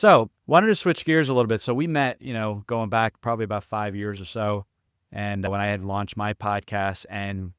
So wanted to switch gears a little bit. So we met, going back probably about 5 years or so. And when I had launched my podcast, and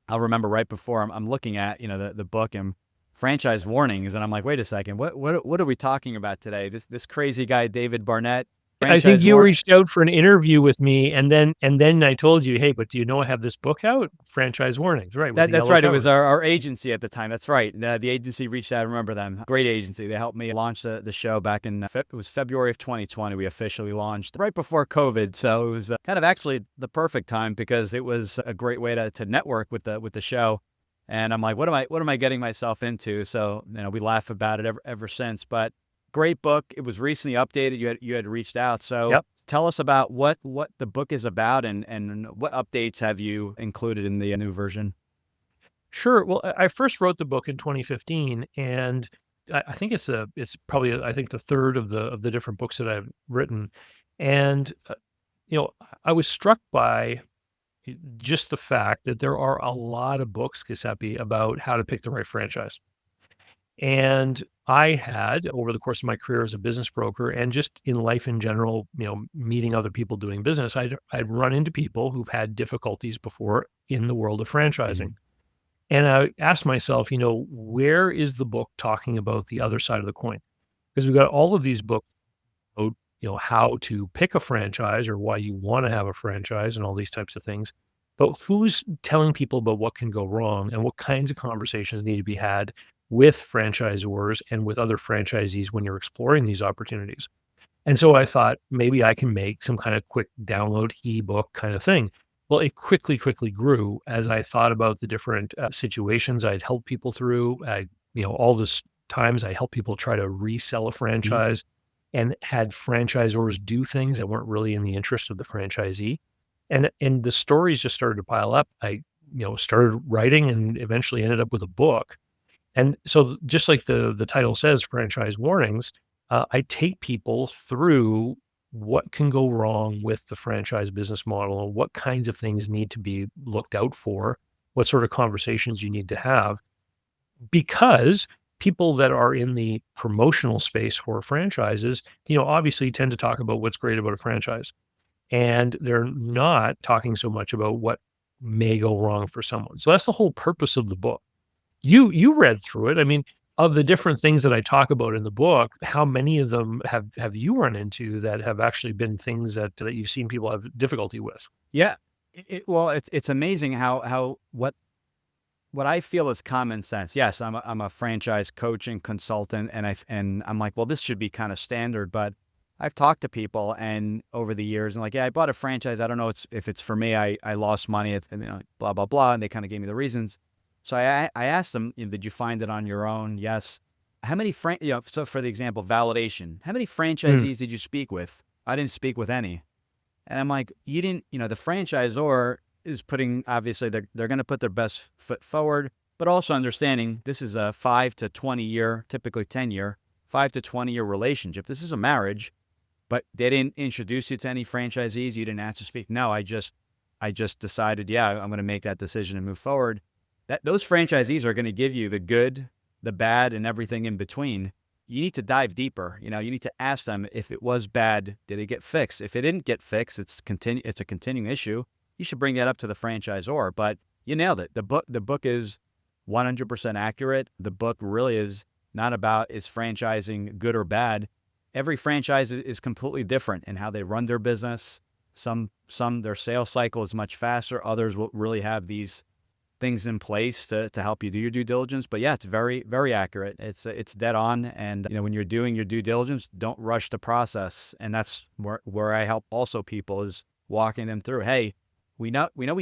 I'll remember right before I'm looking at, the book and franchise warnings. And I'm like, wait a second, what are we talking about today? This crazy guy, David Barnett, I think franchise you warning. reached out for an interview with me, and then I told you, "Hey, but do you know I have this book out? Franchise Warnings," right, with the That's yellow right. It was cover. our agency at the time. That's right. The agency reached out. I remember them. Great agency. They helped me launch the show back in, it was February of 2020. We officially launched right before COVID. So it was kind of actually the perfect time because it was a great way to network with the show. And I'm like, what am I getting myself into? So, we laugh about it ever since, but great book. It was recently updated. You had reached out. So Yep. tell us about what the book is about and what updates have you included in the new version? Sure. Well, I first wrote the book in 2015, and I think it's probably, I think, the third of the different books that I've written. And, you know, I was struck by just the fact that there are a lot of books, Giuseppe, about how to pick the right franchise. And I had, over the course of my career as a business broker and just in life in general, meeting other people doing business, I'd run into people who've had difficulties before in the world of franchising. Mhm. And I asked myself, where is the book talking about the other side of the coin? Because we've got all of these books about, how to pick a franchise or why you want to have a franchise and all these types of things. But who's telling people about what can go wrong and what kinds of conversations need to be had with franchisors and with other franchisees when you're exploring these opportunities? And so I thought maybe I can make some kind of quick download ebook kind of thing. Well, it quickly grew as I thought about the different situations I'd helped people through. All this times I helped people try to resell a Mhm. franchise and had franchisors do things that weren't really in the interest of the franchisee. And the stories just started to pile up. I, started writing and eventually ended up with a book. And so just like the title says, franchise warnings, I take people through what can go wrong with the franchise business model and what kinds of things need to be looked out for, what sort of conversations you need to have, because people that are in the promotional space for franchises, obviously tend to talk about what's great about a franchise. And they're not talking so much about what may go wrong for someone. So that's the whole purpose of the book. You read through it. I mean, of the different things that I talk about in the book, how many of them have you run into that have actually been things that you've seen people have difficulty with? Yeah. Well, it's amazing how what I feel is common sense. Yes, I'm a franchise coach and consultant, and I'm like, well, this should be kind of standard. But I've talked to people and over the years, and like, yeah, I bought a franchise. I don't know if it's for me. I lost money, and blah blah blah, and they kind of gave me the reasons. So I asked them, did you find it on your own? Yes. How many so for the example, validation. How many Mm, franchisees did you speak with? I didn't speak with any. And I'm like, you didn't, the franchisor is putting, obviously, they're going to put their best foot forward, but also understanding this is a 5 to 20 year, typically 10 year, 5 to 20 year relationship. This is a marriage, but they didn't introduce you to any franchisees. You didn't ask to speak. No, I just decided, yeah, I'm going to make that decision and move forward. Those franchisees are going to give you the good, the bad, and everything in between. You need to dive deeper. You need to ask them if it was bad, did it get fixed? If it didn't get fixed, it's a continuing issue. You should bring that up to the franchisor. But you nailed it. The book is 100% accurate. The book really is not about is franchising good or bad. Every franchise is completely different in how they run their business. Some their sales cycle is much faster. Others will really have these things in place to help you do your due diligence. But yeah, it's very, very accurate. It's dead on. And when you're doing your due diligence, don't rush the process. And that's where I help also people is walking them through. Hey, we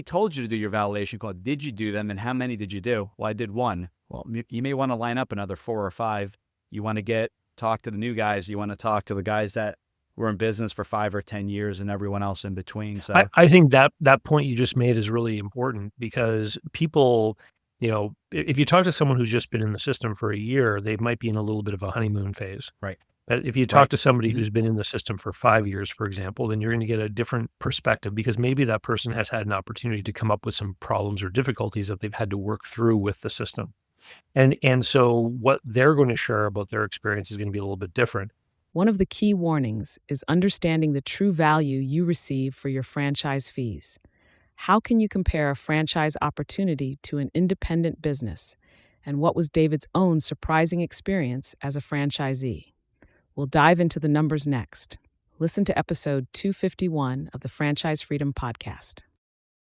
told you to do your validation call. Did you do them? And how many did you do? Well, I did one. Well, you may want to line up another 4 or 5. You want to talk to the new guys. You want to talk to the guys that were in business for 5 or 10 years and everyone else in between. I, So I think that point you just made is really important because people, if you talk to someone who's just been in the system for a year, they might be in a little bit of a honeymoon phase. right, But if you talk right. to somebody Mhm. who's been in the system for 5 years, for example, then you're gonna get a different perspective because maybe that person has had an opportunity to come up with some problems or difficulties that they've had to work through with the system. And so what they're going to share about their experience is gonna be a little bit different. One of the key warnings is understanding the true value you receive for your franchise fees. How can you compare a franchise opportunity to an independent business? And what was David's own surprising experience as a franchisee? We'll dive into the numbers next. Listen to episode 251 of the Franchise Freedom Podcast.